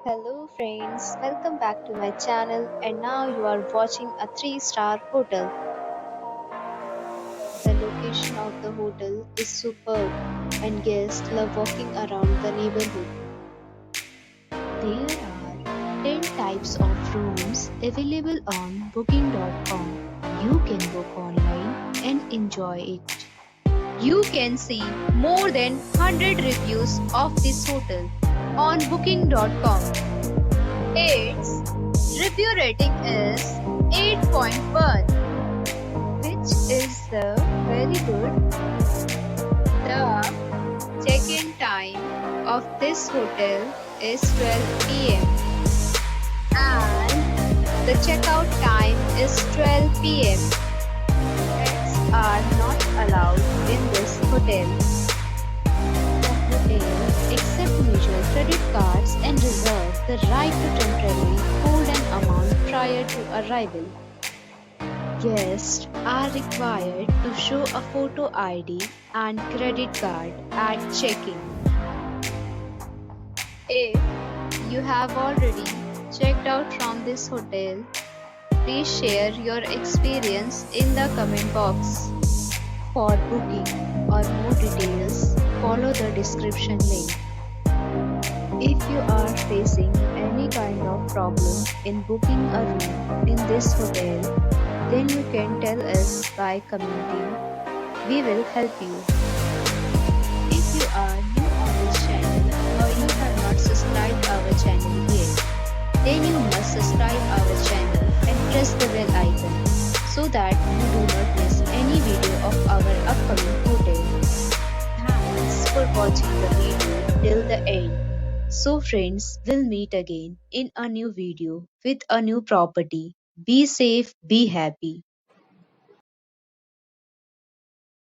Hello friends, welcome back to my channel and now you are watching a 3-star hotel. The location of the hotel is superb and guests love walking around the neighborhood. There are 10 types of rooms available on booking.com. You can book online and enjoy it. You can see more than 100 reviews of this hotel on booking.com. Its review rating is 8.1, which is very good. The check-in time of this hotel is 12 p.m. and the checkout time is 12 p.m. Pets are not allowed in this hotel. The hotel accepts major credit cards and reserves the right to temporarily hold an amount prior to arrival. Guests are required to show a photo ID and credit card at check-in. If you have already checked out from this hotel, please share your experience in the comment box. For booking or more details, follow the description link. If you are facing any kind of problem in booking a room in this hotel, then you can tell us by commenting. We will help you. If you are new on this channel or you have not subscribed our channel yet, then you must subscribe our channel and press the bell icon so that you do not miss any video of our upcoming hotel. Thanks for watching the video till the end. So friends, we'll meet again in a new video with a new property. Be safe, be happy.